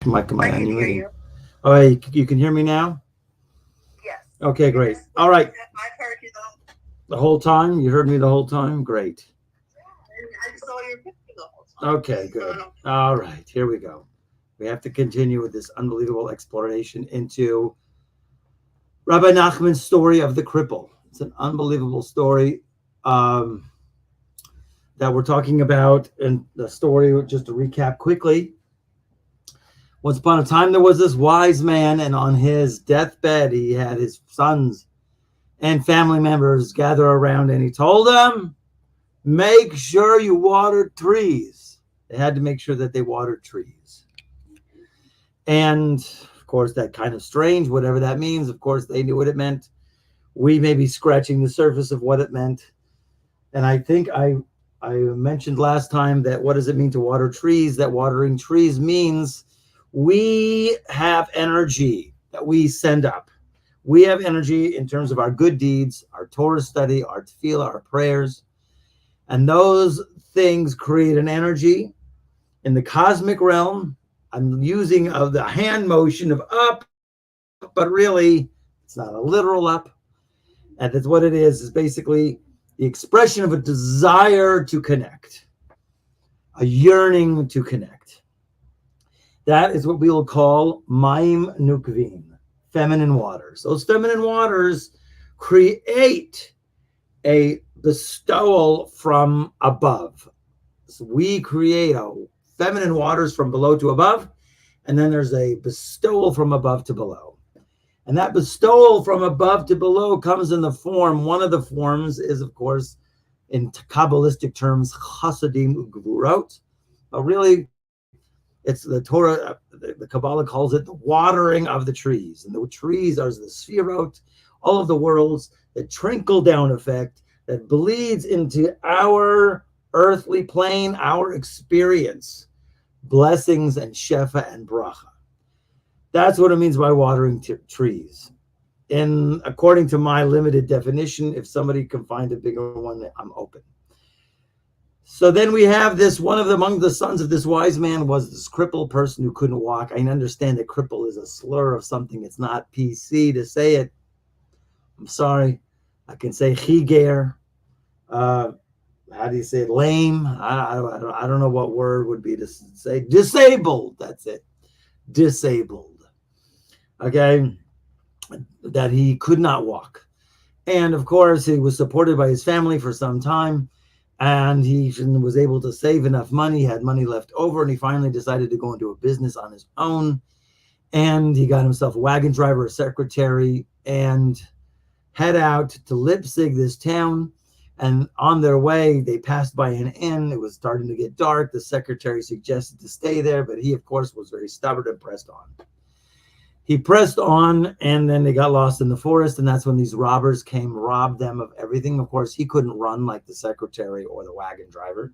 Come I on, can hear unmuting. you. All right, you can hear me now? Yes. Okay, You great. just, All right, I've heard you though. the whole time? You heard me the whole time? Great. And I saw your picture the whole time. Okay, good. All right, here we go. We have to continue with this unbelievable exploration into Rabbi Nachman's story of the cripple. It's an unbelievable story um, that we're talking about. And the story, just to recap quickly, once upon a time there was this wise man, and on his deathbed, he had his sons and family members gather around, and he told them, make sure you water trees. They had to make sure that they watered trees. And of course, that kind of strange, whatever that means. Of course, they knew what it meant. We may be scratching the surface of what it meant. And I think I mentioned last time that what does it mean to water trees? That watering trees means we have energy that we send up. We have energy in terms of our good deeds, our Torah study, our tefillah, our prayers. And those things create an energy in the cosmic realm. I'm using of the hand motion of up, but really it's not a literal up. And that's what it is basically the expression of a desire to connect, a yearning to connect. That is what we will call Maim Nukvin, feminine waters. Those feminine waters create a bestowal from above. So we create a feminine waters from below to above, and then there's a bestowal from above to below. And that bestowal from above to below comes in the form, one of the forms is, of course, in Kabbalistic terms, chasadim ugvurot. But really, it's the Torah, the Kabbalah calls it the watering of the trees. And the trees are the sphirot, all of the worlds, the trickle down effect that bleeds into our earthly plane, our experience, blessings and shefa and bracha. That's what it means by watering trees. And according to my limited definition, if somebody can find a bigger one, I'm open. So then we have this, one of the, among the sons of this wise man was this crippled person who couldn't walk. I understand that cripple is a slur of something. It's not PC to say it. I'm sorry. I can say chiger. How do you say it? Lame. I don't know what word would be to say. Disabled. That's it. Disabled. Okay. That he could not walk. And of course, he was supported by his family for some time. And he was able to save enough money, had money left over, and he finally decided to go into a business on his own. And he got himself a wagon driver, a secretary, and head out to Leipzig, this town. And on their way, they passed by an inn. It was starting to get dark. The secretary suggested to stay there, but he, of course, was very stubborn and pressed on. He pressed on, and then they got lost in the forest, and that's when these robbers came, robbed them of everything. Of course, he couldn't run like the secretary or the wagon driver.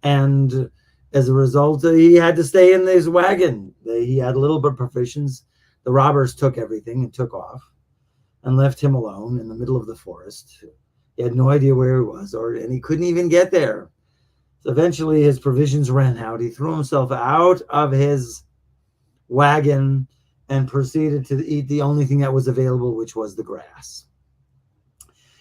And as a result, he had to stay in his wagon. He had little bit of provisions. The robbers took everything and took off and left him alone in the middle of the forest. He had no idea where he was, and he couldn't even get there. So eventually his provisions ran out. He threw himself out of his wagon and proceeded to eat the only thing that was available, which was the grass.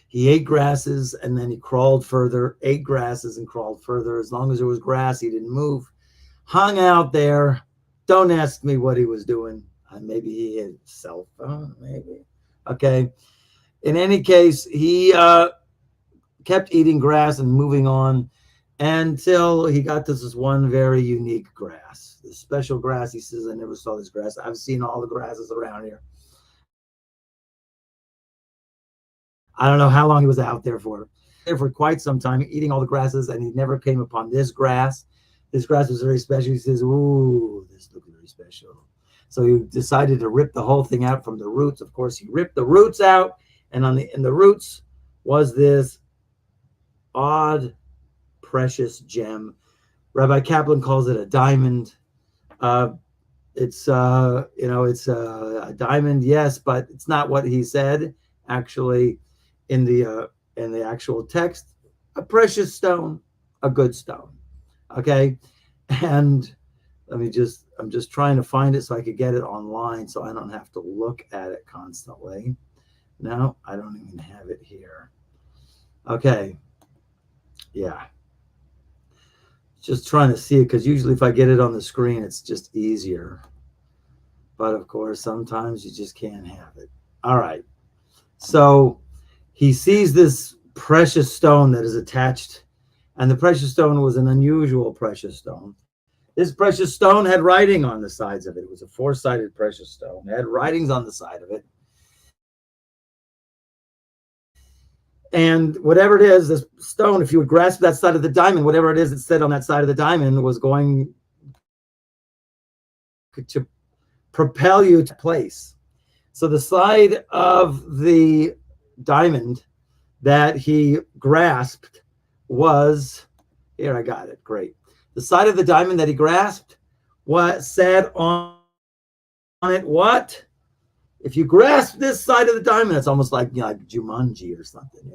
He ate grasses and then he crawled further, ate grasses and crawled further. As long as there was grass, he didn't move. Hung out there. Don't ask me what he was doing. Maybe he had a cell phone, maybe. Okay. In any case, he kept eating grass and moving on until he got to this one very unique grass, this special grass. He says, I never saw this grass. I've seen all the grasses around here. I don't know how long he was out there for. There for quite some time, eating all the grasses, and he never came upon this grass. This grass was very special. He says, ooh, this looks very special. So he decided to rip the whole thing out from the roots. Of course, he ripped the roots out, and in the roots was this odd, precious gem. Rabbi Kaplan calls it a diamond. It's a diamond, yes, but it's not what he said. Actually, in the actual text, a precious stone, a good stone. Okay, and let me just I'm just trying to find it so I could get it online so I don't have to look at it constantly. No, I don't even have it here. Okay. Yeah. Just trying to see it because usually if I get it on the screen, it's just easier. But of course, sometimes you just can't have it. All right. So he sees this precious stone that is attached, and the precious stone was an unusual precious stone. This precious stone had writing on the sides of it. It was a four-sided precious stone. It had writings on the side of it. And whatever it is, this stone, if you would grasp that side of the diamond, whatever it is that said on that side of the diamond was going to propel you to place. So the side of the diamond that he grasped was, here I got it, great. The side of the diamond that he grasped, what said on it, what? If you grasp this side of the diamond, it's almost like, like Jumanji or something,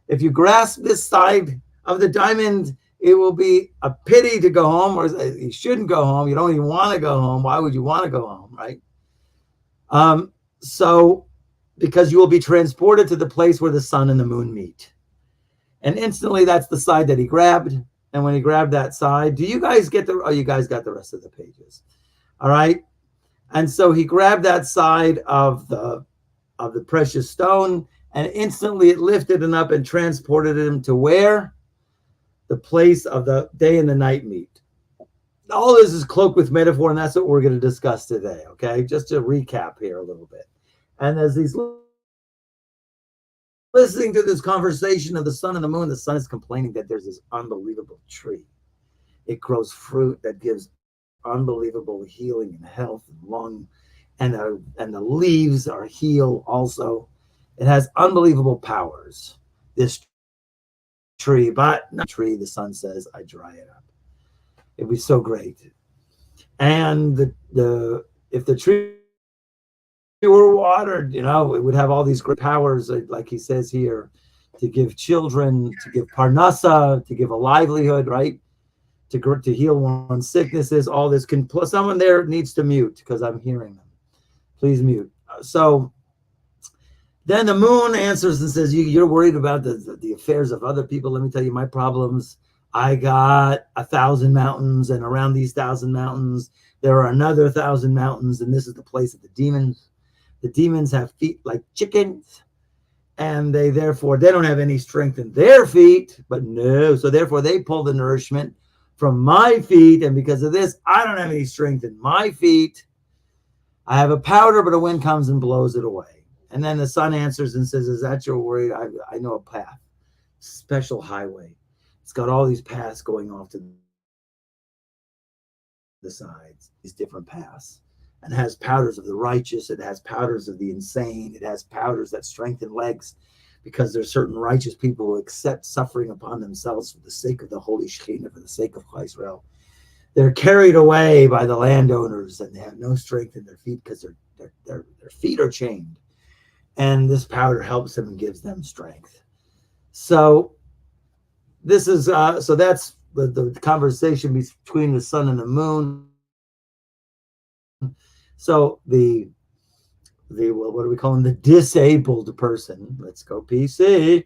If you grasp this side of the diamond, it will be a pity to go home, or you shouldn't go home. You don't even want to go home. Why would you want to go home, right? So, because you will be transported to the place where the sun and the moon meet. And instantly, that's the side that he grabbed. And when he grabbed that side, do you guys get you guys got the rest of the pages. All right. And so he grabbed that side of the precious stone, and instantly it lifted him up and transported him to where? The place of the day and the night meet. All this is cloaked with metaphor, and that's what we're going to discuss today, okay? Just to recap here a little bit. And as he's listening to this conversation of the sun and the moon, the sun is complaining that there's this unbelievable tree. It grows fruit that gives unbelievable healing and health and lung, and the leaves are heal also. It has unbelievable powers, this tree, but not tree, the sun says, I dry it up. It was so great. And if the tree were watered, it would have all these great powers, like he says here, to give children, to give parnasa, to give a livelihood, right? To heal one's sicknesses, all this. Someone there needs to mute because I'm hearing them. Please mute. So then the moon answers and says, you're worried about the affairs of other people. Let me tell you my problems. I got 1,000 mountains, and around these 1,000 mountains, there are another 1,000 mountains, and this is the place of the demons. The demons have feet like chickens, and they don't have any strength in their feet, but no. So therefore, they pull the nourishment from my feet, and because of this, I don't have any strength in my feet. I have a powder, but a wind comes and blows it away. And then the sun answers and says, is that your worry? I know a path, special highway. It's got all these paths going off to the sides, these different paths. And it has powders of the righteous. It has powders of the insane. It has powders that strengthen legs, because there's certain righteous people who accept suffering upon themselves for the sake of the Holy Shekhinah, for the sake of Israel. They're carried away by the landowners, and they have no strength in their feet because their feet are chained. And this powder helps them and gives them strength. So this is so that's the conversation between the sun and the moon. So the what do we call him? The disabled person. Let's go PC.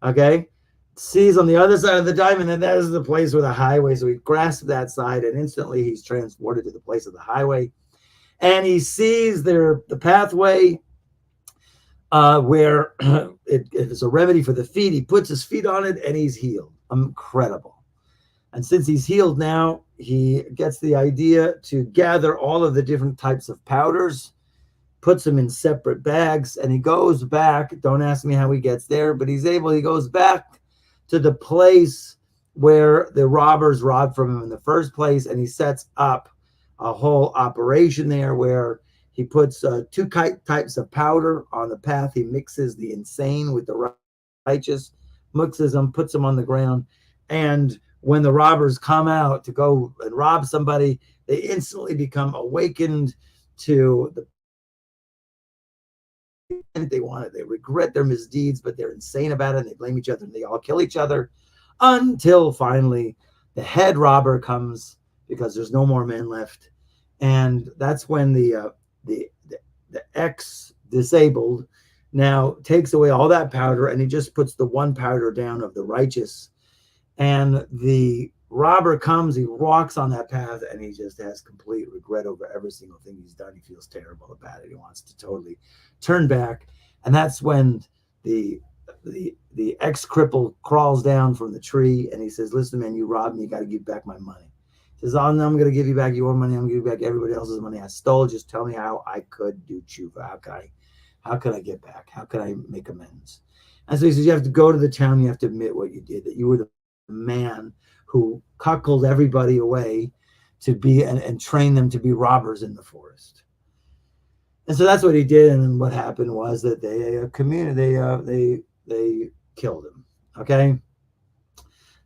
Okay. Sees on the other side of the diamond, and that is the place where the highway. So he grasps that side, and instantly he's transported to the place of the highway. And he sees the pathway where it is a remedy for the feet. He puts his feet on it, and he's healed. Incredible. And since he's healed now, he gets the idea to gather all of the different types of powders, puts them in separate bags, and he goes back. Don't ask me how he gets there, but he goes back to the place where the robbers robbed from him in the first place, and he sets up a whole operation there where he puts two types of powder on the path. He mixes the insane with the righteous, mixes them, puts them on the ground, and when the robbers come out to go and rob somebody, they instantly become awakened to the they want it. They regret their misdeeds, but they're insane about it, and they blame each other, and they all kill each other until finally the head robber comes, because there's no more men left, And that's when the ex-disabled now takes away all that powder, and he just puts the one powder down of the righteous. And the robber comes, he walks on that path, and he just has complete regret over every single thing he's done. He feels terrible about it. He wants to totally turn back. And that's when the ex-cripple crawls down from the tree, and he says, listen, man, you robbed me. You got to give back my money. He says, oh, no, I'm going to give you back your money. I'm going to give you back everybody else's money I stole. Just tell me how I could do tshuva. How could I get back? How could I make amends? And so he says, you have to go to the town. You have to admit what you did, that you were the man who cuckolded everybody away to be and train them to be robbers in the forest. And so that's what he did. And then what happened was that they killed him. Okay.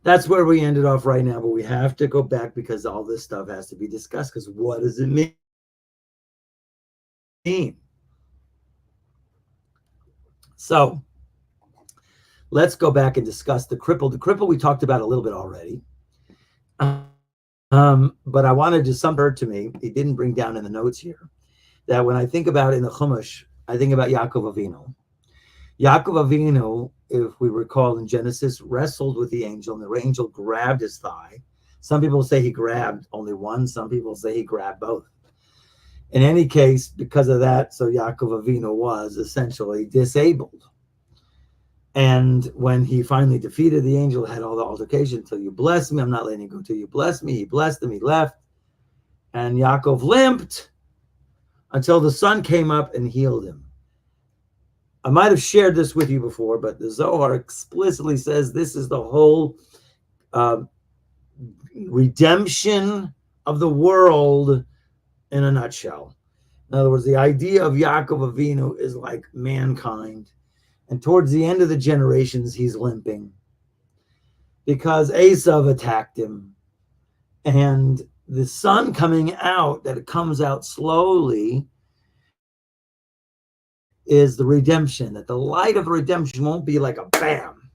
That's where we ended off right now, but we have to go back because all this stuff has to be discussed. Because what does it mean? So let's go back and discuss the cripple. The cripple we talked about a little bit already. But I wanted to something to me. He didn't bring down in the notes here that when I think about in the Chumash, I think about Yaakov Avinu. Yaakov Avinu, if we recall in Genesis, wrestled with the angel, and the angel grabbed his thigh. Some people say he grabbed only one. Some people say he grabbed both. In any case, because of that, so Yaakov Avinu was essentially disabled. And when he finally defeated the angel, had all the altercation, until you bless me, I'm not letting you go till you bless me. He blessed him, he left. And Yaakov limped until the sun came up and healed him. I might have shared this with you before, but the Zohar explicitly says this is the whole redemption of the world in a nutshell. In other words, the idea of Yaakov Avinu is like mankind. And towards the end of the generations, he's limping because Esav attacked him. And the sun coming out, that it comes out slowly, is the redemption. That the light of redemption won't be like a bam,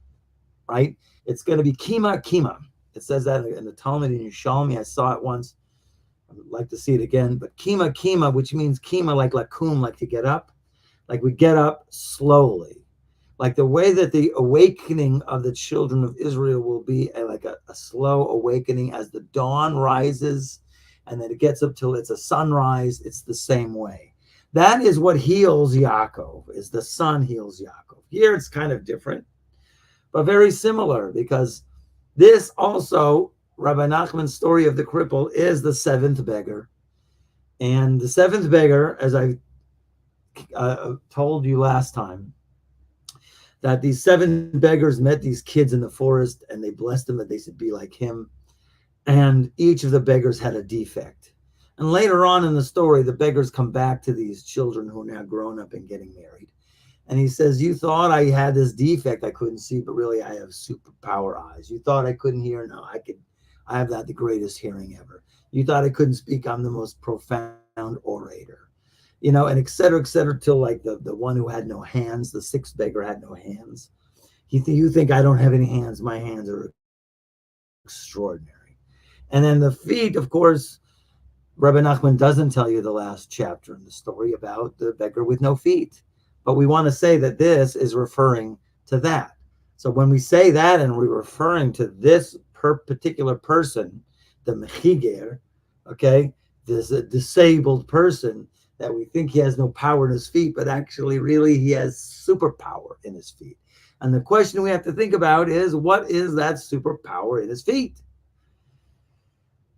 right? It's going to be kima, kima. It says that in the Talmud in Yerushalmi. I saw it once. I would like to see it again. But kima, kima, which means kima, like lakum, like to get up. Like we get up slowly. Like the way that the awakening of the children of Israel will be like a slow awakening as the dawn rises, and then it gets up till it's a sunrise. It's the same way. That is what heals Yaakov, is the sun heals Yaakov. Here it's kind of different, but very similar, because this also, Rabbi Nachman's story of the cripple, is the seventh beggar. And the seventh beggar, as I told you last time, that these seven beggars met these kids in the forest, and they blessed them that they should be like him. And each of the beggars had a defect. And later on in the story, the beggars come back to these children who are now grown up and getting married. And he says, you thought I had this defect I couldn't see, but really I have superpower eyes. You thought I couldn't hear? No, I have the greatest hearing ever. You thought I couldn't speak? I'm the most profound orator. And et cetera, till like the one who had no hands, the sixth beggar had no hands. You think I don't have any hands? My hands are extraordinary. And then the feet, of course, Rabbi Nachman doesn't tell you the last chapter in the story about the beggar with no feet. But we want to say that this is referring to that. So when we say that and we're referring to this particular person, the mechiger, okay, this a disabled person, that we think he has no power in his feet, but actually really he has superpower in his feet. And the question we have to think about is, what is that superpower in his feet?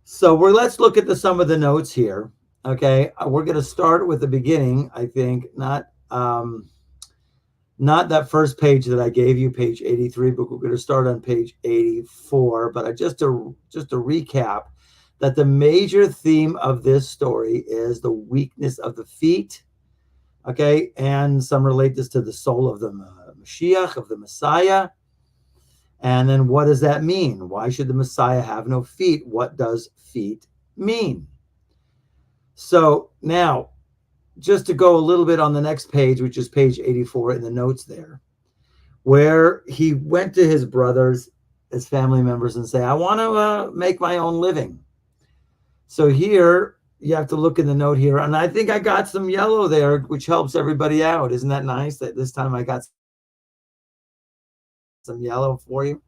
So let's look at some of the notes here. Okay, we're going to start with the beginning. I think not that first page that I gave you, page 83, but we're going to start on page 84. But just to recap, that the major theme of this story is the weakness of the feet. Okay, and some relate this to the soul of the Mashiach, of the Messiah. And then what does that mean? Why should the Messiah have no feet? What does feet mean? So now, just to go a little bit on the next page, which is page 84 in the notes there, where he went to his brothers, his family members, and say, I want to make my own living. So here, you have to look in the note here. And I think I got some yellow there, which helps everybody out. Isn't that nice that this time I got some yellow for you?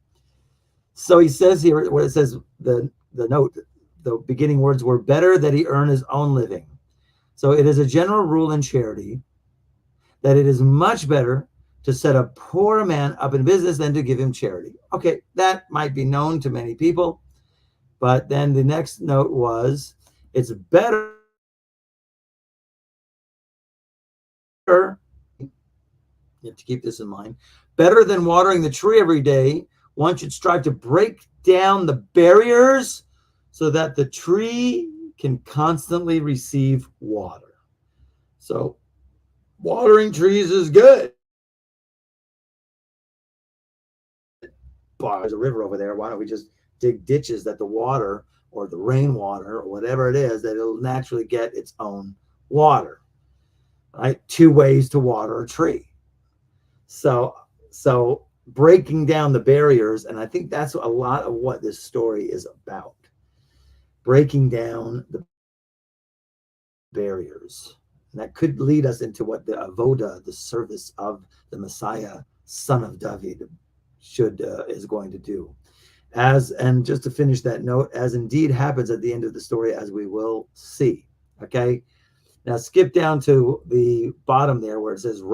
So he says here, where it says the note, the beginning words were better that he earn his own living. So it is a general rule in charity that it is much better to set a poor man up in business than to give him charity. Okay, that might be known to many people. But then the next note was, it's better, you have to keep this in mind, better than watering the tree every day. One should strive to break down the barriers so that the tree can constantly receive water. So watering trees is good. But there's a river over there. Why don't we just dig ditches that the water or the rainwater or whatever it is, that it'll naturally get its own water, right? 2 ways to water a tree. So breaking down the barriers, and I think that's a lot of what this story is about. Breaking down the barriers. And that could lead us into what the avoda, the service of the Messiah, son of David, is going to do. And just to finish that note, as indeed happens at the end of the story, as we will see. Okay, now skip down to the bottom there where it says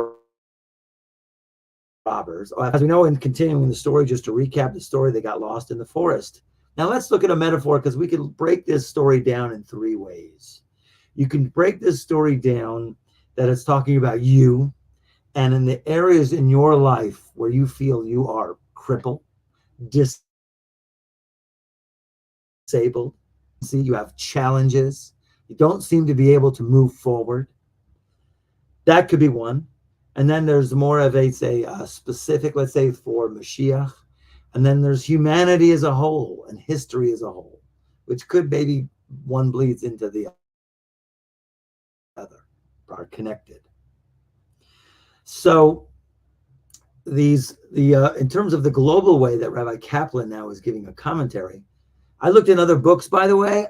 robbers. As we know, in continuing the story, just to recap the story, they got lost in the forest. Now let's look at a metaphor, because we can break this story down in 3 ways. You can break this story down that it's talking about you, and in the areas in your life where you feel you are crippled, disabled, see you have challenges, you don't seem to be able to move forward. That could be one. And then there's more of a specific, let's say, for Mashiach. And then there's humanity as a whole and history as a whole, which could maybe one bleeds into the other, are connected. So in terms of the global way that Rabbi Kaplan now is giving a commentary, I looked in other books, by the way.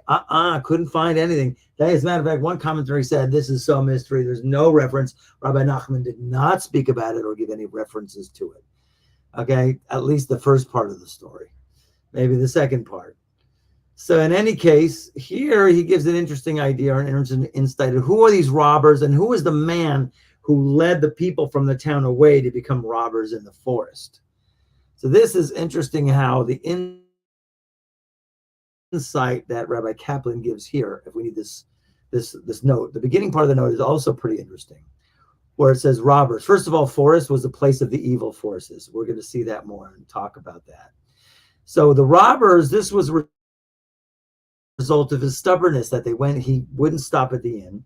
Couldn't find anything. As a matter of fact, one commentary said, this is so mystery. There's no reference. Rabbi Nachman did not speak about it or give any references to it. Okay, at least the first part of the story, maybe the second part. So in any case, here he gives an interesting idea or an interesting insight of who are these robbers and who is the man who led the people from the town away to become robbers in the forest. So this is interesting how the insight that Rabbi Kaplan gives here, if we need this note, the beginning part of the note is also pretty interesting, where it says robbers. First of all, forest was the place of the evil forces. We're going to see that more and talk about that. So the robbers, this was a result of his stubbornness, that he wouldn't stop at the inn.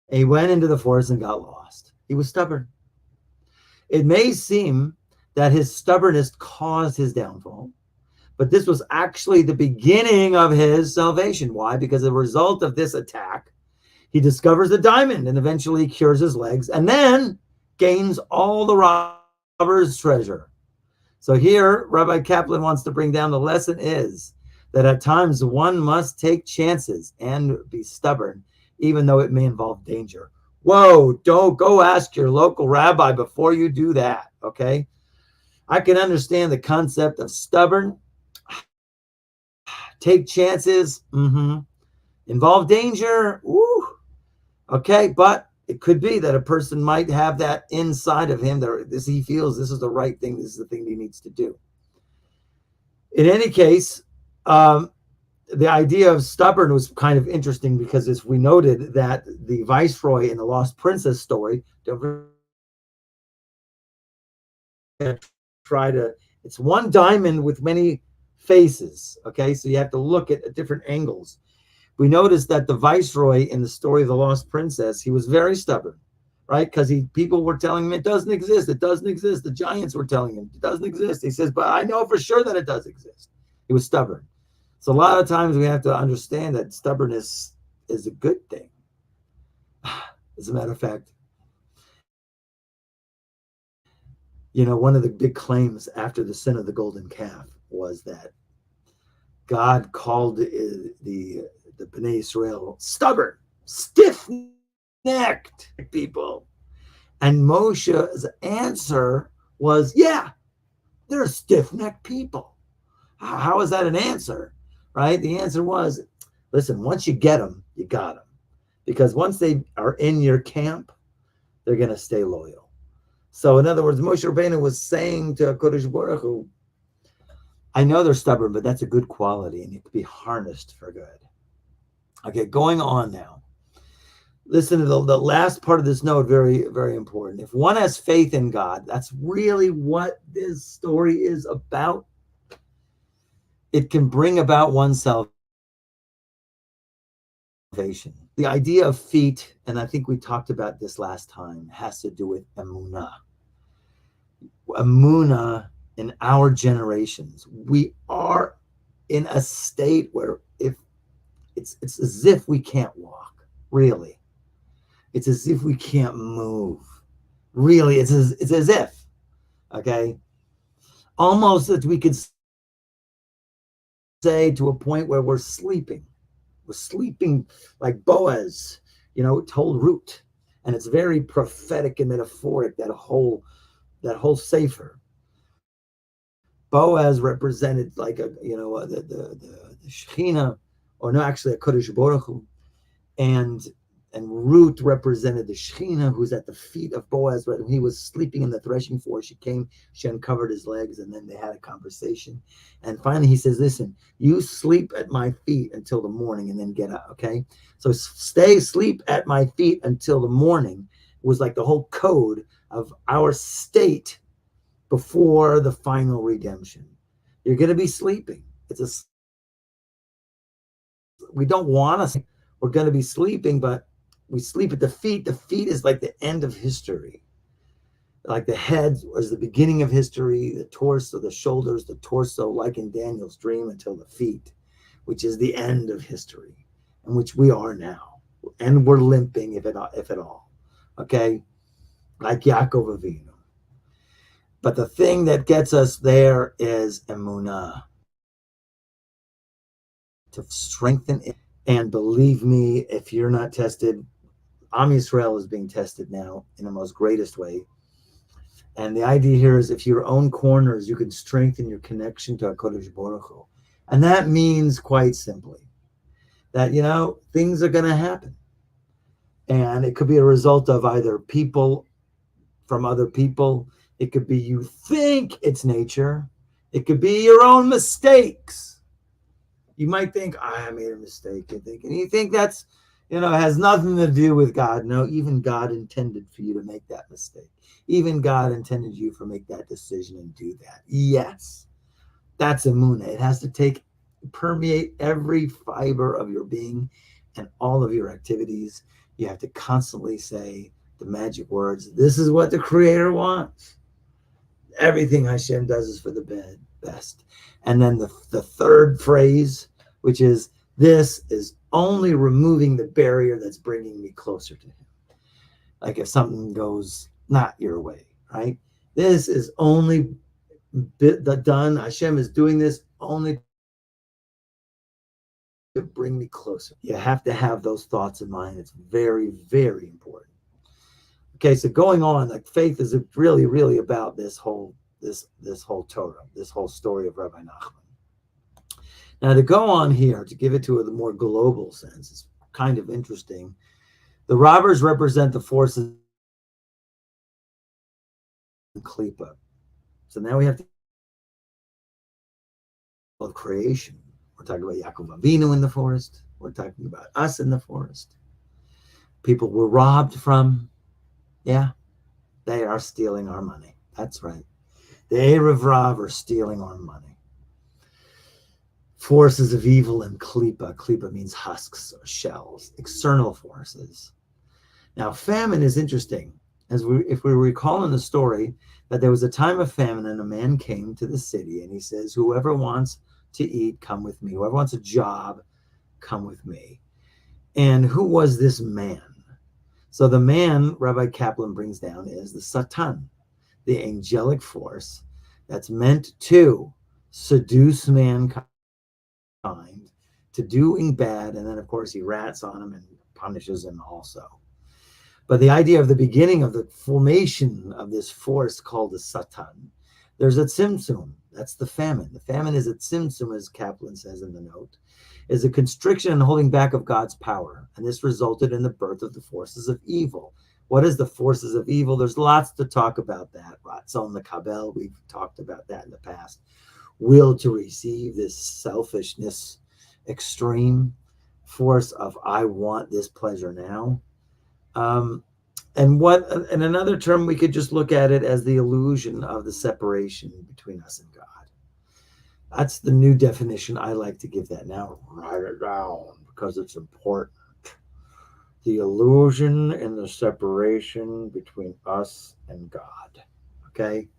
And he went into the forest and got lost. He was stubborn. It may seem that his stubbornness caused his downfall, but this was actually the beginning of his salvation. Why? Because as a result of this attack, he discovers the diamond and eventually cures his legs and then gains all the robbers' treasure. So here, Rabbi Kaplan wants to bring down the lesson is that at times one must take chances and be stubborn, even though it may involve danger. Whoa, don't go ask your local rabbi before you do that, okay? I can understand the concept of stubborn, take chances, involve danger, okay, but it could be that a person might have that inside of him that he feels this is the right thing, this is the thing he needs to do. In any case, the idea of stubborn was kind of interesting because, as we noted, that the viceroy in the Lost Princess story, it's one diamond with many faces, okay? So you have to look at different angles. We noticed that the viceroy in the story of the Lost Princess, he was very stubborn, right? Because people were telling him it doesn't exist, it doesn't exist. The giants were telling him it doesn't exist. He says, but I know for sure that it does exist. He was stubborn. So a lot of times we have to understand that stubbornness is a good thing. As a matter of fact, one of the big claims after the sin of the golden calf was that God called the the Bnei Israel, stubborn, stiff-necked people. And Moshe's answer was, yeah, they're stiff-necked people. How is that an answer, right? The answer was, listen, once you get them, you got them. Because once they are in your camp, they're going to stay loyal. So in other words, Moshe Rabbeinu was saying to HaKadosh Baruch Hu, I know they're stubborn, but that's a good quality and it could be harnessed for good. Okay, going on now. Listen to the last part of this note, very, very important. If one has faith in God, that's really what this story is about. It can bring about one's salvation. The idea of feet, and I think we talked about this last time, has to do with emunah. Emunah in our generations. We are in a state where if it's as if we can't walk, really. It's as if we can't move. Really, it's as if, okay? Almost that we could say to a point where we're sleeping. We're sleeping like Boaz, told Ruth. And it's very prophetic and metaphoric, that whole sefer. Boaz represented like the Shekhinah, or no, actually a Kodesh Baruch Hu. And Ruth represented the Shekhinah, who's at the feet of Boaz. Right? When he was sleeping in the threshing floor, she came, she uncovered his legs, and then they had a conversation. And finally he says, listen, you sleep at my feet until the morning and then get up, okay? So sleep at my feet until the morning was like the whole code of our state before the final redemption. You're going to be sleeping. We don't want to, we're going to be sleeping, but we sleep at the feet. The feet is like the end of history. Like the head was the beginning of history, the torso, the shoulders, the torso, like in Daniel's dream, until the feet, which is the end of history, in which we are now. And we're limping, if at all. Okay? Like Yaakov Avinu. But the thing that gets us there is emunah. To strengthen it. And believe me, if you're not tested, Am Yisrael is being tested now in the most greatest way. And the idea here is if your own corners, you can strengthen your connection to HaKadosh Baruch Hu. And that means quite simply that, things are going to happen. And it could be a result of either people from other people. It could be you think it's nature. It could be your own mistakes. You might think, I made a mistake. And you think that's, has nothing to do with God. No, even God intended for you to make that mistake. Even God intended you to make that decision and do that. Yes, that's emunah. It has to permeate every fiber of your being and all of your activities. You have to constantly say the magic words. This is what the Creator wants. Everything Hashem does is for the best. And then the third phrase, which is, this is only removing the barrier that's bringing me closer to him. Like if something goes not your way, right? This is only done. Hashem is doing this only to bring me closer. You have to have those thoughts in mind. It's very, very important. Okay, so going on, like faith is really, really about this whole Torah, this whole story of Rabbi Nachman. Now, to go on here, to give it to a more global sense, it's kind of interesting. The robbers represent the forces in Klippa. So now we have to of creation. We're talking about Yaakov Avinu in the forest. We're talking about us in the forest. People were robbed from. Yeah, they are stealing our money. That's right. The Erev Rav are stealing our money. Forces of evil and Klippa. Klippa means husks or shells, external forces. Now, famine is interesting. If we recall in the story that there was a time of famine and a man came to the city and he says, whoever wants to eat, come with me. Whoever wants a job, come with me. And who was this man? So the man, Rabbi Kaplan brings down, is the Satan, the angelic force that's meant to seduce mankind, to to doing bad, and then of course he rats on him and punishes him also. But the idea of the beginning of the formation of this force called the Satan, there's a tzimtzum. That's the famine. The famine is a tzimtzum, as Kaplan says in the note, is a constriction and holding back of God's power. And this resulted in the birth of the forces of evil. What is the forces of evil? There's lots to talk about that. Ratzon the Kabbalah, we've talked about that in the past. Will to receive, this selfishness, extreme force of I want this pleasure now. And another term, we could just look at it as the illusion of the separation between us and God. That's the new definition I like to give that now. Write it down because it's important. The illusion and the separation between us and God. Okay?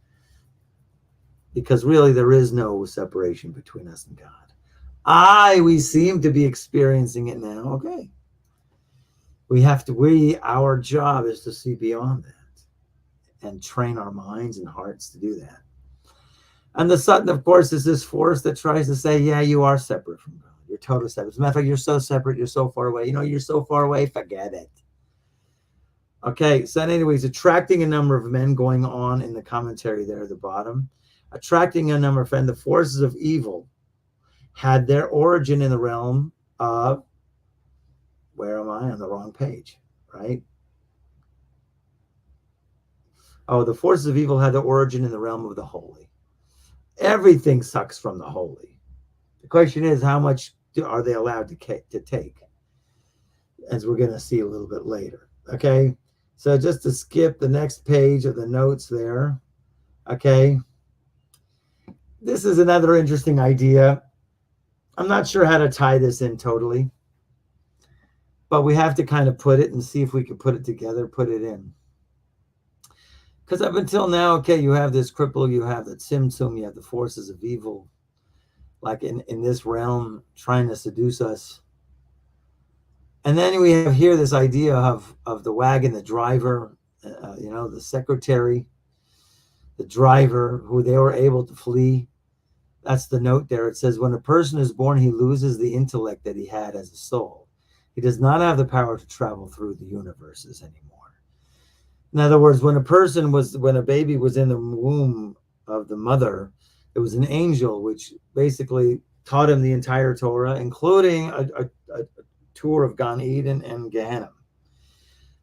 Because really there is no separation between us and God. We seem to be experiencing it now. Okay. Our job is to see beyond that and train our minds and hearts to do that. And the Satan, of course, is this force that tries to say, yeah, you are separate from God. You're totally separate. As a matter of fact, you're so separate, you're so far away. You're so far away, forget it. Okay, so anyways, attracting a number of men, going on in the commentary there at the bottom, attracting a number of men, the forces of evil had their origin in the realm of, where am I? On the wrong page, right? Oh, the forces of evil had their origin in the realm of the holy. Everything sucks from the holy. The question is, how much are they allowed to take? As we're going to see a little bit later. Okay, so just to skip the next page of the notes there. Okay, this is another interesting idea. I'm not sure how to tie this in totally, but we have to kind of put it and see if we can put it together, put it in. Because up until now, okay, you have this cripple, you have the tzimtzum, you have the forces of evil, like in this realm, trying to seduce us. And then we have here this idea of the wagon, the driver, the secretary, the driver, who they were able to flee. That's the note there. It says, when a person is born, he loses the intellect that he had as a soul. He does not have the power to travel through the universes anymore. In other words, when a baby was in the womb of the mother, it was an angel which basically taught him the entire Torah, including a tour of Gan Eden and Gehenna.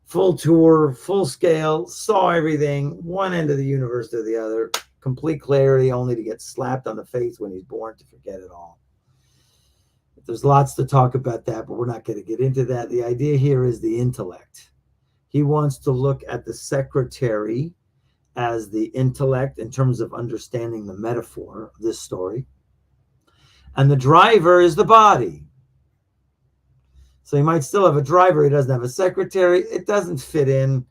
Full tour, full scale, saw everything, one end of the universe to the other, complete clarity, only to get slapped on the face when he's born to forget it all. There's lots to talk about that, but we're not going to get into that. The idea here is the intellect. He wants to look at the secretary as the intellect in terms of understanding the metaphor of this story. And the driver is the body. So he might still have a driver. He doesn't have a secretary. It doesn't fit in,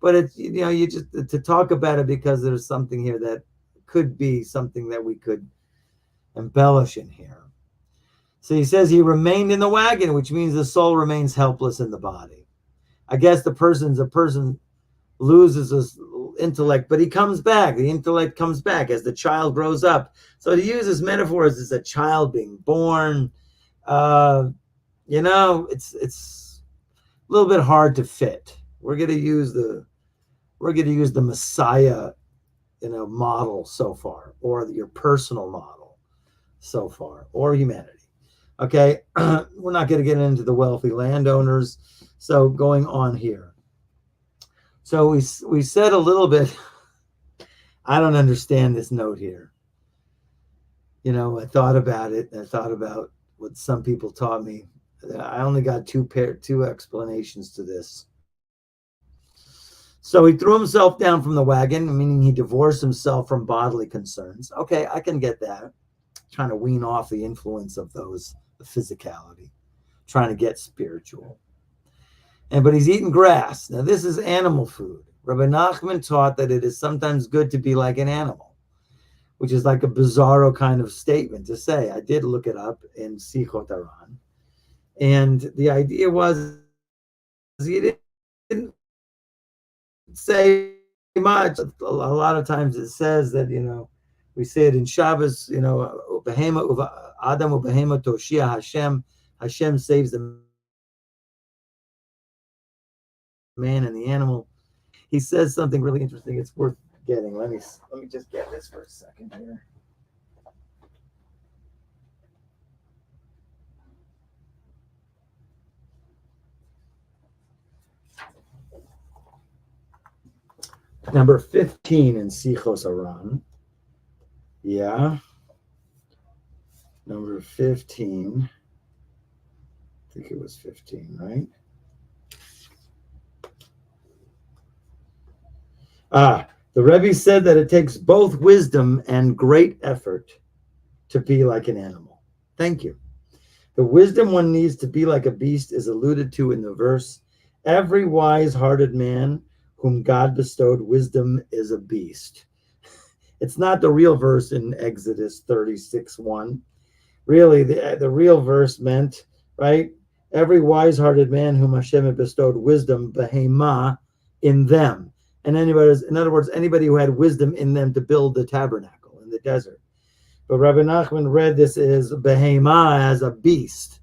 but it's, you just to talk about it because there's something here that could be something that we could embellish in here. So he says he remained in the wagon, which means the soul remains helpless in the body. I guess a person loses his intellect, but he comes back. The intellect comes back as the child grows up. So to use this metaphor as a child being born, it's a little bit hard to fit. We're going to use the Messiah, model so far, or your personal model so far, or humanity. Okay, we're not going to get into the wealthy landowners. So going on here. So we said a little bit, I don't understand this note here. I thought about it, and I thought about what some people taught me. I only got two explanations to this. So he threw himself down from the wagon, meaning he divorced himself from bodily concerns. Okay, I can get that. Trying to wean off the influence of the physicality, trying to get spiritual. But he's eating grass. Now, this is animal food. Rabbi Nachman taught that it is sometimes good to be like an animal, which is like a bizarro kind of statement to say. I did look it up in Sichot Aran. And the idea was he didn't say much. A lot of times it says that, we say it in Shabbos, Adam ubehema toshia Hashem Hashem saves the man and the animal. He says something really interesting. It's worth getting. Let me just get this for a second here. Number 15 in Sichos Aran. Yeah. Number 15. I think it was 15, right? The Rebbe said that it takes both wisdom and great effort to be like an animal. Thank you. The wisdom one needs to be like a beast is alluded to in the verse, every wise-hearted man whom God bestowed wisdom is a beast. It's not the real verse in Exodus 36:1. Really, the real verse meant, right? Every wise-hearted man whom Hashem had bestowed wisdom, behema, in them. And in other words, anybody who had wisdom in them to build the tabernacle in the desert. But Rabbi Nachman read this as behema, as a beast,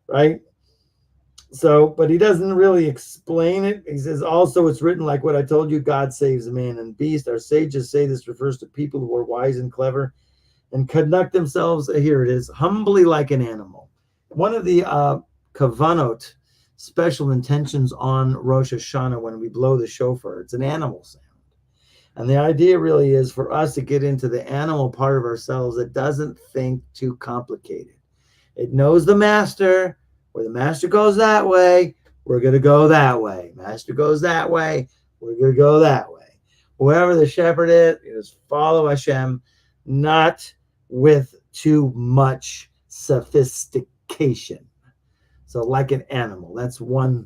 right? So, but he doesn't really explain it. He says, also it's written like what I told you, God saves man and beast. Our sages say this refers to people who are wise and clever and conduct themselves, here it is, humbly like an animal. One of the kavanot, special intentions on Rosh Hashanah when we blow the shofar, it's an animal sound. And the idea really is for us to get into the animal part of ourselves that doesn't think too complicated. It knows the master. Where the master goes that way, we're going to go that way. Master goes that way, we're going to go that way. Whoever the shepherd is follow Hashem, not with too much sophistication. So like an animal. That's probably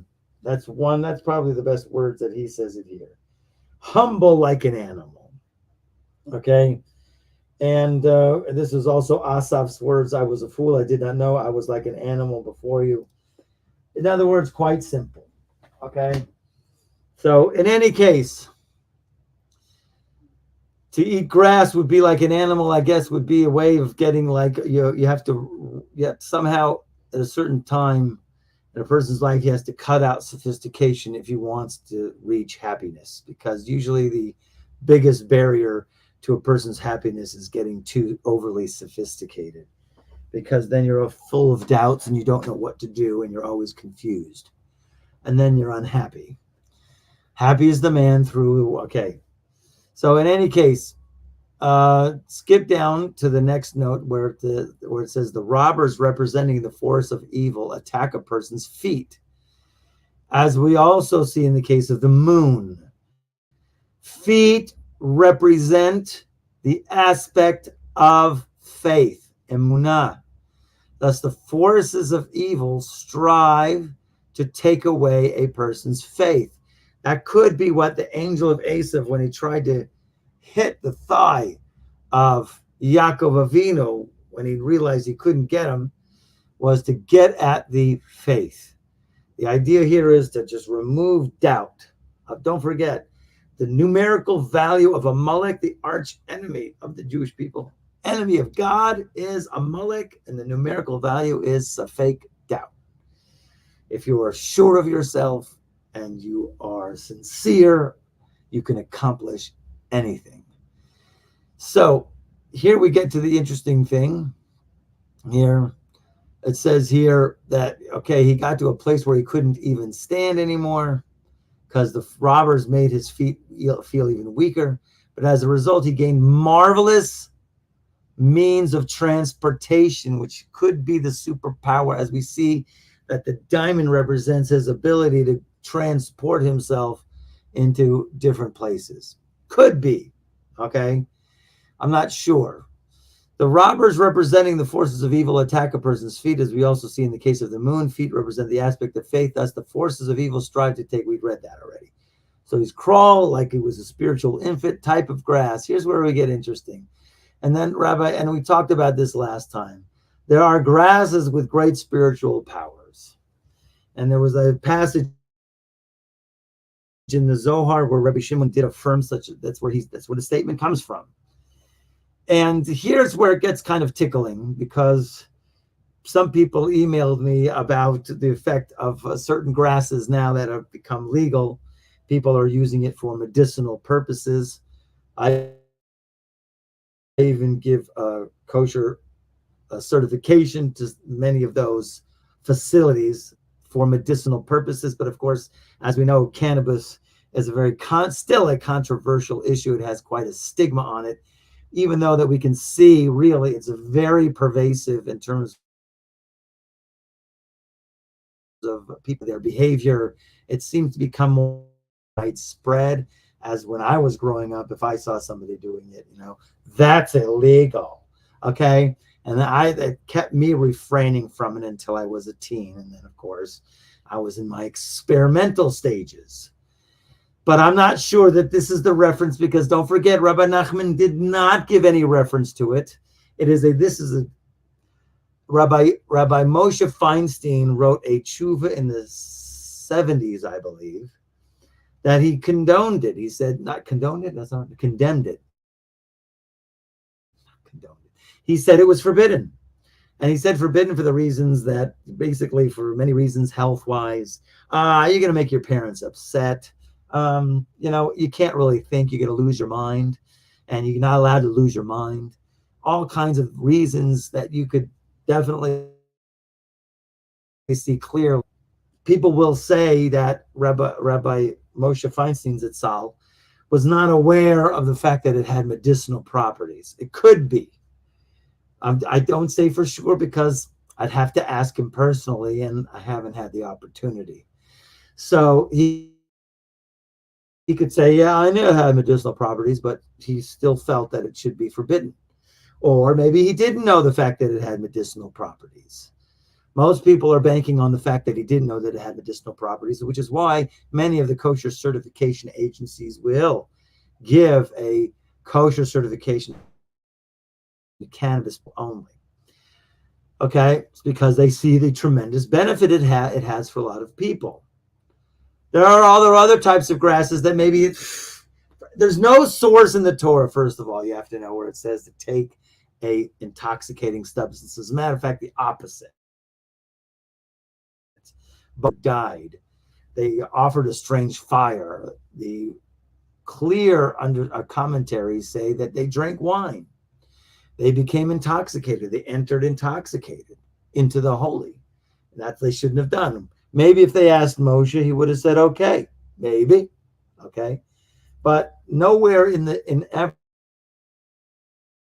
the best words that he says it here. Humble like an animal. Okay. And this is also Asaf's words. I was a fool. I did not know. I was like an animal before you. In other words, quite simple. Okay. So in any case, to eat grass would be like an animal, I guess, would be a way of getting like, you have to somehow at a certain time in a person's life, he has to cut out sophistication if he wants to reach happiness, because usually the biggest barrier to a person's happiness is getting too overly sophisticated, because then you're full of doubts and you don't know what to do and you're always confused. And then you're unhappy. Happy is the man through, okay. So in any case, skip down to the next note where it says the robbers representing the force of evil attack a person's feet. As we also see in the case of the moon, feet represent the aspect of faith, emunah. Thus, the forces of evil strive to take away a person's faith. That could be what the angel of Esav, when he tried to hit the thigh of Yaakov Avinu, when he realized he couldn't get him, was to get at the faith. The idea here is to just remove doubt. Don't forget, the numerical value of Amalek, the arch enemy of the Jewish people, enemy of God, is Amalek, and the numerical value is a fake doubt. If you are sure of yourself and you are sincere, you can accomplish anything. So here we get to the interesting thing. Here it says here that, okay, he got to a place where he couldn't even stand anymore because the robbers made his feet feel even weaker. But as a result, he gained marvelous means of transportation, which could be the superpower, as we see that the diamond represents his ability to transport himself into different places. Could be, okay? I'm not sure. The robbers representing the forces of evil attack a person's feet, as we also see in the case of the moon. Feet represent the aspect of faith. Thus, the forces of evil strive to take. We've read that already. So he's crawl like he was a spiritual infant, type of grass. Here's where we get interesting. And then, Rabbi, and we talked about this last time, there are grasses with great spiritual powers. And there was a passage in the Zohar where Rabbi Shimon did affirm that's where the statement comes from. And here's where it gets kind of tickling, because some people emailed me about the effect of certain grasses now that have become legal. People are using it for medicinal purposes. I even give a kosher certification to many of those facilities for medicinal purposes. But of course, as we know, cannabis is a still a controversial issue. It has quite a stigma on it, even though that we can see really it's very pervasive in terms of people, their behavior. It seems to become more widespread. As when I was growing up, if I saw somebody doing it, that's illegal. Okay. And that kept me refraining from it until I was a teen. And then, of course, I was in my experimental stages. But I'm not sure that this is the reference, because don't forget, Rabbi Nachman did not give any reference to it. Rabbi Moshe Feinstein wrote a tshuva in the 70s, I believe, that he condoned it. He said, not condoned it, that's not, condemned it. Condoned it. He said it was forbidden. And he said forbidden for the reasons that, basically for many reasons, health-wise, you're going to make your parents upset. You can't really think, you're going to lose your mind, and you're not allowed to lose your mind. All kinds of reasons that you could definitely see clearly. People will say that Rabbi Moshe Feinstein Zatzal was not aware of the fact that it had medicinal properties. It could be. I don't say for sure, because I'd have to ask him personally, and I haven't had the opportunity. So he could say, yeah, I knew it had medicinal properties, but he still felt that it should be forbidden. Or maybe he didn't know the fact that it had medicinal properties. Most people are banking on the fact that he didn't know that it had medicinal properties, which is why many of the kosher certification agencies will give a kosher certification to cannabis only. Okay, it's because they see the tremendous benefit it has for a lot of people. There are other types of grasses that maybe there's no source in the Torah. First of all, you have to know where it says to take a intoxicating substance. As a matter of fact, the opposite. But died. They offered a strange fire. The clear commentaries say that they drank wine. They became intoxicated. They entered intoxicated into the holy. And that they shouldn't have done. Maybe if they asked Moshe, he would have said, okay, maybe. Okay. But nowhere in ever,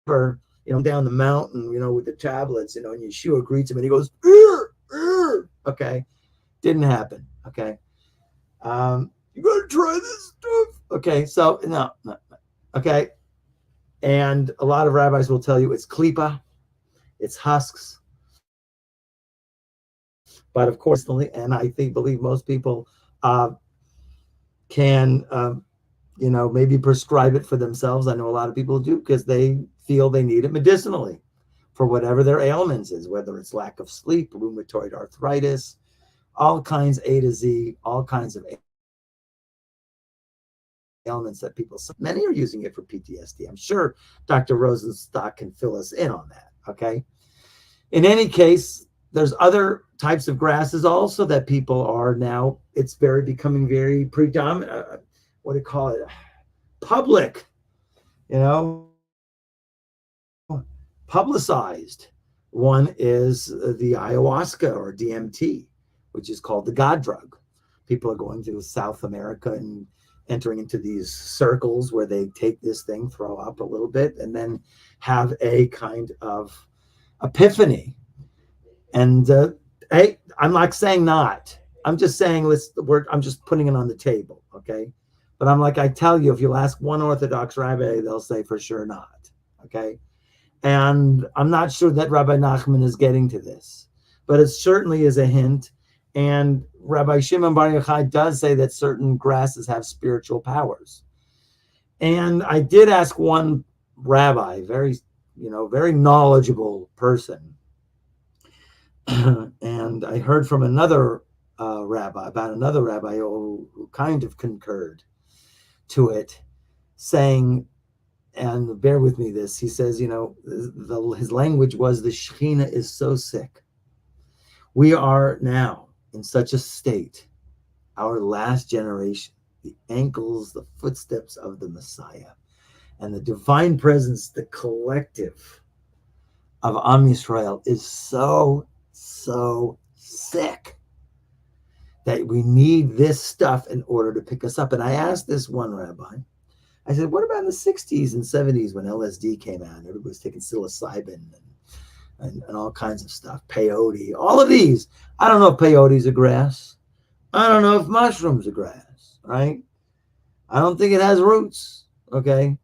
down the mountain, with the tablets, and Yeshua greets him and he goes, okay. Didn't happen. Okay. You got to try this stuff. Okay. So no. Okay. And a lot of rabbis will tell you it's klipa, it's husks. But of course, and I believe most people can, maybe prescribe it for themselves. I know a lot of people do, because they feel they need it medicinally for whatever their ailments is, whether it's lack of sleep, rheumatoid arthritis, all kinds, A to Z, all kinds of ailments that people, many are using it for PTSD. I'm sure Dr. Rosenstock can fill us in on that. Okay. In any case, there's other types of grasses also that people are now, it's becoming very predominant. What do you call it? Public, publicized. One is the ayahuasca or DMT, which is called the God drug. People are going to South America and entering into these circles where they take this thing, throw up a little bit, and then have a kind of epiphany. And hey, I'm not saying not. I'm just saying I'm just putting it on the table, okay? But I tell you, if you'll ask one Orthodox rabbi, they'll say for sure not, okay? And I'm not sure that Rabbi Nachman is getting to this, but it certainly is a hint. And Rabbi Shimon Bar Yochai does say that certain grasses have spiritual powers. And I did ask one rabbi, very knowledgeable person, and I heard from another rabbi who kind of concurred to it, saying, and bear with me this, he says, his language was, the Shekhinah is so sick. We are now in such a state, our last generation, the ankles, the footsteps of the Messiah, and the divine presence, the collective of Am Yisrael is so sick that we need this stuff in order to pick us up. And I asked this one rabbi, I said, what about in the 60s and 70s when LSD came out? Everybody was taking psilocybin and all kinds of stuff, peyote, all of these. I don't know if peyote's a grass. I don't know if mushrooms are grass, right? I don't think it has roots, okay?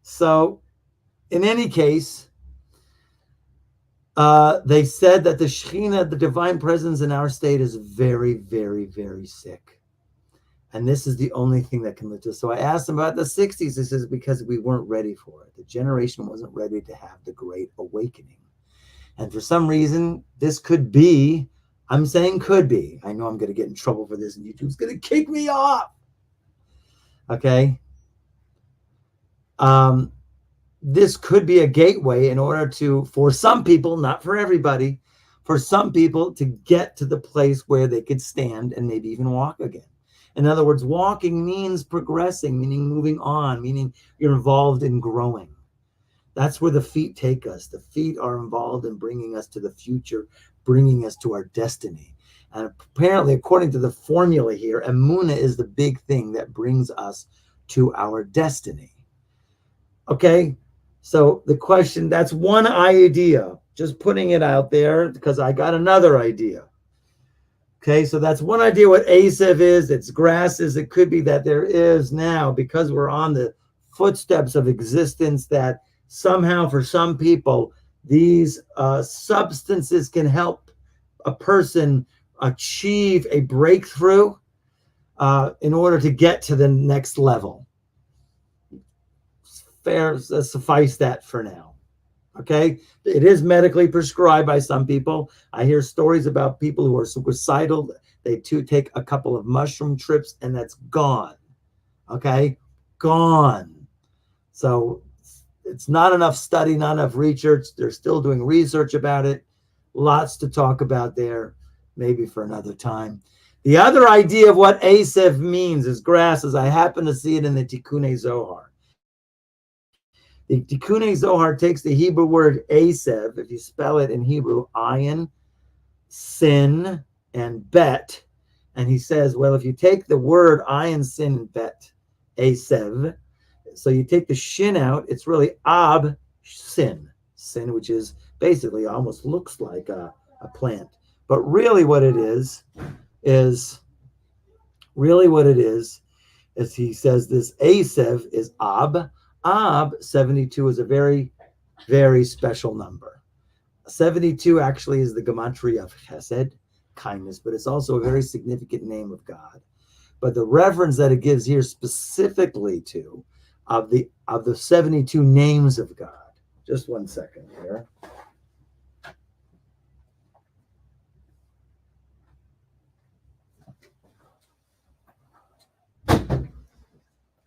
So in any case, they said that the Shekhinah, the divine presence in our state, is very, very, very sick. And this is the only thing that can lift us. So I asked him about the 60s. He says, because we weren't ready for it. The generation wasn't ready to have the great awakening. And for some reason, this could be, I'm saying could be. I know I'm going to get in trouble for this, and YouTube's going to kick me off. Okay? This could be a gateway in order to, for some people, not for everybody, for some people to get to the place where they could stand and maybe even walk again. In other words, walking means progressing, meaning moving on, meaning you're involved in growing. That's where the feet take us. The feet are involved in bringing us to the future, bringing us to our destiny. And apparently, according to the formula here, Emunah is the big thing that brings us to our destiny. Okay? So the question, that's one idea, just putting it out there because I got another idea. Okay, so that's one idea what Asev is, it's grasses. It could be that there is now, because we're on the footsteps of existence, that somehow for some people, these substances can help a person achieve a breakthrough in order to get to the next level. Fair, suffice that for now. Okay, it is medically prescribed by some people. I hear stories about people who are suicidal. They too take a couple of mushroom trips and that's gone. Okay, gone. So it's not enough study, not enough research. They're still doing research about it. Lots to talk about there, maybe for another time. The other idea of what Asev means is grasses. I happen to see it in the Tikkunei Zohar. The Tikkunei Zohar takes the Hebrew word Asev, if you spell it in Hebrew, ayin, sin, and bet, and he says, well, if you take the word ayin, sin, and bet, Asev, so you take the shin out, it's really ab, sin, which is basically almost looks like a plant. But really what it is he says this Asev is ab. Ab, 72, is a very, very special number. 72 actually is the gematria of chesed, kindness, but it's also a very significant name of God. But the reference that it gives here specifically to of the 72 names of God. Just one second here.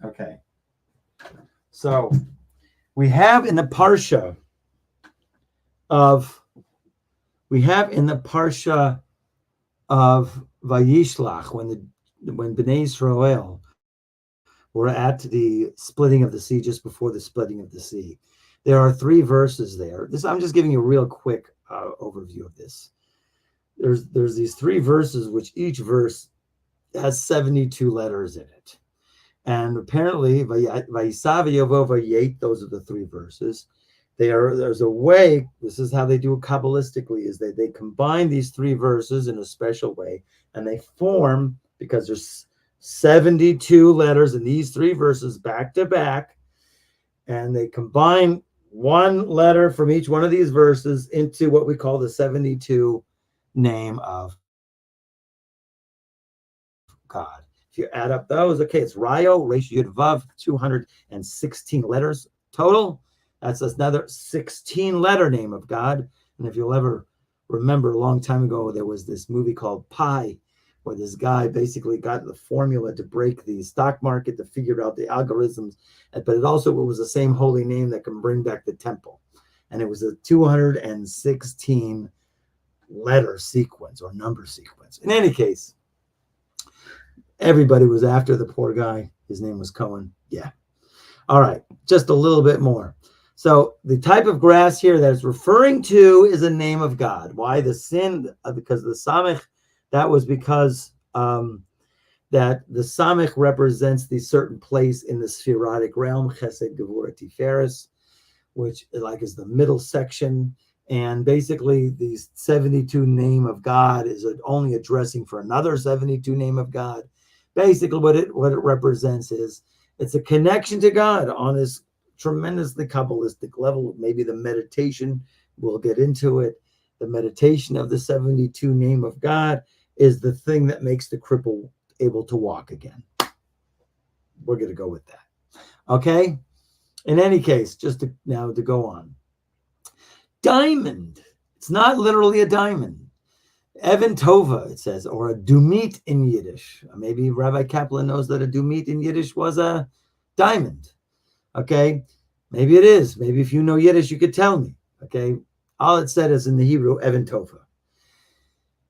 Okay. So we have in the parsha of Vayishlach, when Bnei Israel were at the splitting of the sea, just before the splitting of the sea, there are 3 verses there. I'm just giving you a real quick overview of this. There's these 3 verses, which each verse has 72 letters in it. And apparently, Vayisav Yovo Vayet, those are the 3 verses. There's a way, this is how they do it Kabbalistically, is that they combine these 3 verses in a special way, and they form, because there's 72 letters in these 3 verses back to back, and they combine one letter from each one of these verses into what we call the 72 name of God. If you add up those, okay, it's Rayo, Resh Yud Vav, 216 letters total. That's another 16-letter name of God. And if you'll ever remember, a long time ago, there was this movie called Pi, where this guy basically got the formula to break the stock market, to figure out the algorithms. But it was the same holy name that can bring back the temple. And it was a 216 letter sequence or number sequence. In any case, everybody was after the poor guy. His name was Cohen. Yeah. All right. Just a little bit more. So the type of grass here that it's referring to is a name of God. Why the sin? Because the samech, that was because that the samech represents the certain place in the spherotic realm, Chesed, Gevurah, Tiferes, which like is the middle section. And basically the 72 name of God is only addressing for another 72 name of God. Basically what it represents is it's a connection to God on this tremendously Kabbalistic level. Maybe the meditation, we'll get into it. The meditation of the 72 name of God is the thing that makes the cripple able to walk again. We're going to go with that. Okay? In any case, just to go on. Diamond. It's not literally a diamond. Evan Tova, it says, or a dumit in Yiddish. Maybe Rabbi Kaplan knows that a dumit in Yiddish was a diamond. Okay? Maybe it is. Maybe if you know Yiddish, you could tell me. Okay? All it said is in the Hebrew, Evan Tova.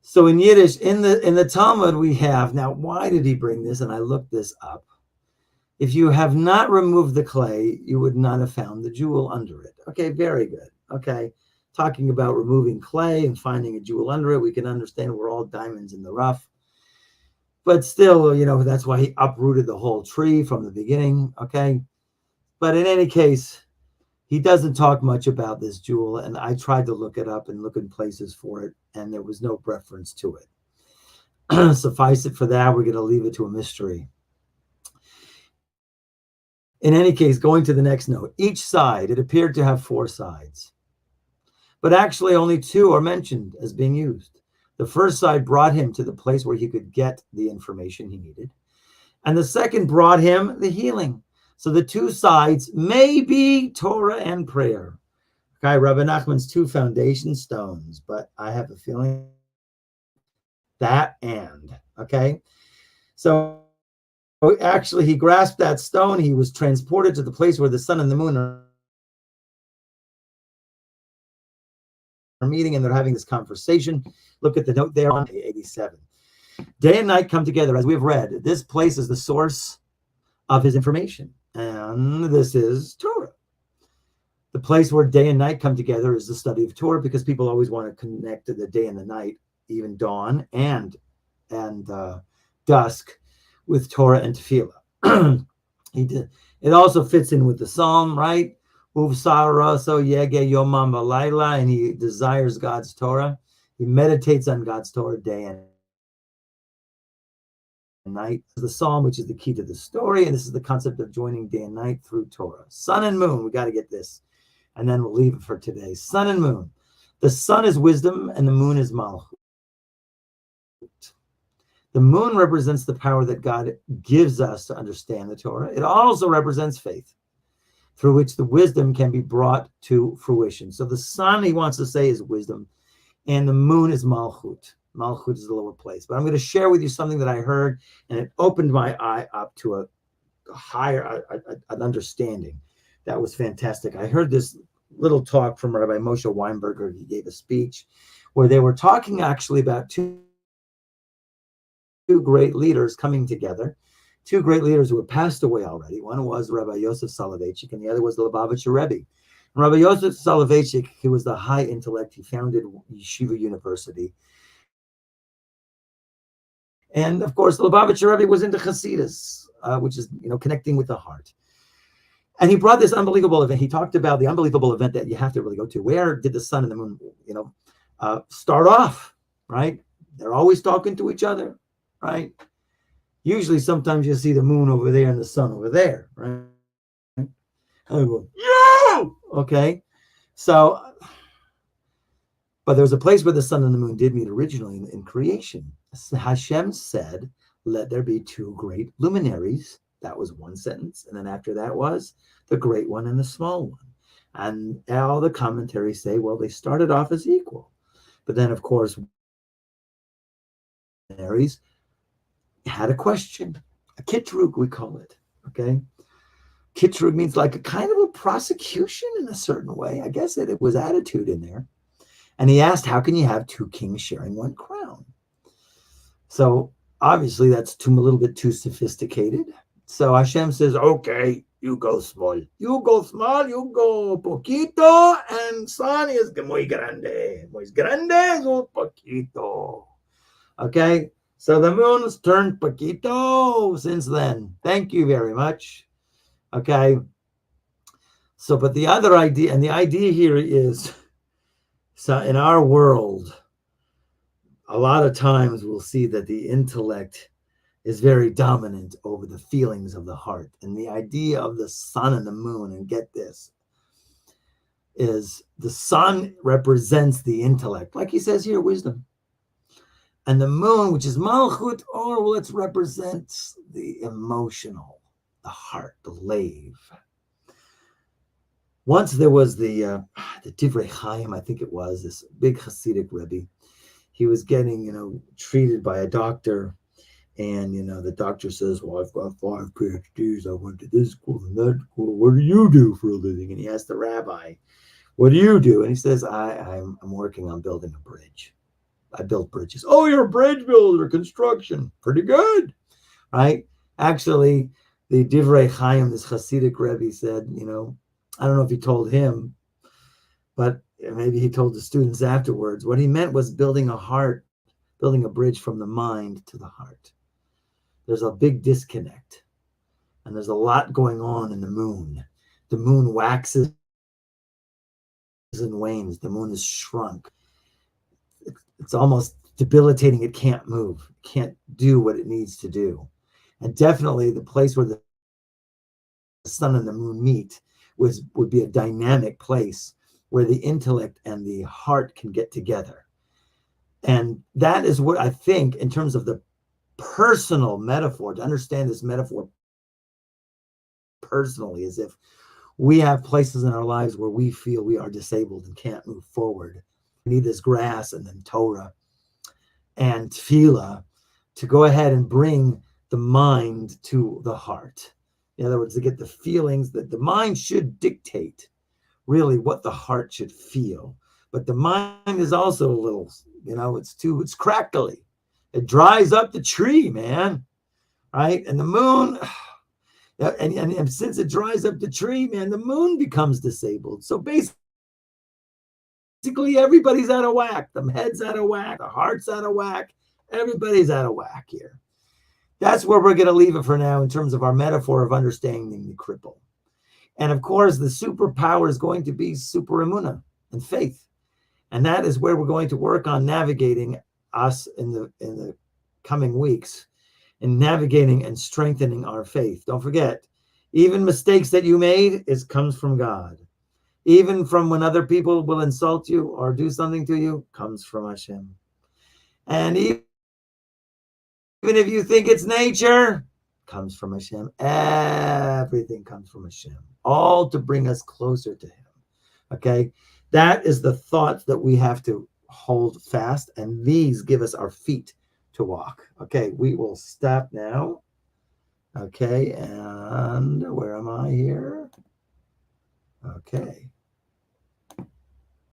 So in Yiddish, in the Talmud we have, now why did he bring this? And I looked this up. If you have not removed the clay, you would not have found the jewel under it. Okay, very good. Okay, talking about removing clay and finding a jewel under it, we can understand we're all diamonds in the rough. But still, that's why he uprooted the whole tree from the beginning. Okay, but in any case, he doesn't talk much about this jewel, and I tried to look it up and look in places for it, and there was no reference to it. Suffice it for that, we're going to leave it to a mystery. In any case, going to the next note, each side, it appeared to have 4 sides, but actually only 2 are mentioned as being used. The first side brought him to the place where he could get the information he needed, and the second brought him the healing. So the 2 sides may be Torah and prayer. Okay, Rabbi Nachman's 2 foundation stones, but I have a feeling that okay? So actually, he grasped that stone. He was transported to the place where the sun and the moon are meeting, and they're having this conversation. Look at the note there on 87. Day and night come together, as we have read. This place is the source of his information, and this is Torah. The place where day and night come together is the study of Torah, because people always want to connect to the day and the night, even dawn and dusk, with Torah and Tefillah. It also fits in with the Psalm, right? And he desires God's Torah. He meditates on God's Torah day and night. The Psalm, which is the key to the story, and this is the concept of joining day and night through Torah. Sun and moon, we got to get this, and then we'll leave it for today. Sun and moon. The sun is wisdom, and the moon is malchut. The moon represents the power that God gives us to understand the Torah. It also represents faith, through which the wisdom can be brought to fruition. So the sun, he wants to say, is wisdom, and the moon is malchut. Malchut is the lower place. But I'm going to share with you something that I heard, and it opened my eye up to a higher an understanding. That was fantastic. I heard this little talk from Rabbi Moshe Weinberger. He gave a speech where they were talking actually about two great leaders coming together, 2 great leaders who had passed away already. One was Rabbi Yosef Soloveitchik, and the other was the Lubavitcher Rebbe. And Rabbi Yosef Soloveitchik, he was the high intellect. He founded Yeshiva University. And of course, the Lubavitcher Rebbe was into Hasidus, which is, connecting with the heart. And he brought this unbelievable event. He talked about the unbelievable event that you have to really go to. Where did the sun and the moon, start off, right? They're always talking to each other, right? Usually, sometimes you see the moon over there and the sun over there, right? And they go, yeah! Okay. So, but there was a place where the sun and the moon did meet originally in creation. Hashem said, let there be 2 great luminaries. That was one sentence. And then after that was the great one and the small one. And all the commentaries say, well, they started off as equal. But then, of course, luminaries had a question, a kitrug, we call it. Okay. Kitrug means like a kind of a prosecution in a certain way. I guess it was attitude in there. And he asked, how can you have two kings sharing one crown? So obviously that's a little bit too sophisticated. So Hashem says, okay, you go small. You go small, you go poquito, and sun is muy grande. Muy grande es un poquito. Okay, so the moon's turned poquito since then. Thank you very much. Okay, so but the other idea, and the idea here is, so in our world, a lot of times we'll see that the intellect is very dominant over the feelings of the heart. And the idea of the sun and the moon, and get this, is the sun represents the intellect, like he says here, wisdom. And the moon, which is Malchut, well, it represents the emotional, the heart, the lave. Once there was the Divrei Chaim, I think it was, this big Hasidic Rabbi. He was getting, treated by a doctor. And, the doctor says, well, I've got 5 PhDs. I went to this school and that school. What do you do for a living? And he asked the rabbi, what do you do? And he says, I'm working on building a bridge. I build bridges. Oh, you're a bridge builder, construction. Pretty good, right? Actually, the Divrei Chaim, this Hasidic Rebbe, said, I don't know if he told him, but maybe he told the students afterwards. What he meant was building a bridge from the mind to the heart. There's a big disconnect, and there's a lot going on in the moon. The moon waxes and wanes. The moon is shrunk. It's almost debilitating. It can't move. It can't do what it needs to do. And definitely the place where the sun and the moon meet would be a dynamic place where the intellect and the heart can get together. And that is what I think, in terms of the personal metaphor, to understand this metaphor personally, is if we have places in our lives where we feel we are disabled and can't move forward. We need this grass and then Torah and tefillah to go ahead and bring the mind to the heart. In other words, to get the feelings that the mind should dictate really what the heart should feel. But the mind is also a little, it's crackly. It dries up the tree, man, right? And the moon, and since it dries up the tree, man, the moon becomes disabled. So basically everybody's out of whack. The head's out of whack. The heart's out of whack. Everybody's out of whack here. That's where we're going to leave it for now in terms of our metaphor of understanding the cripple. And of course, the superpower is going to be super emunah and faith. And that is where we're going to work on navigating us in the coming weeks, and navigating and strengthening our faith. Don't forget, even mistakes that you made comes from God. Even from when other people will insult you or do something to you, comes from Hashem. And even if you think it's nature, comes from Hashem. Everything comes from Hashem. All to bring us closer to Him. Okay? That is the thought that we have to hold fast, and these give us our feet to walk. Okay, we will stop now. Okay, and where am I here? Okay.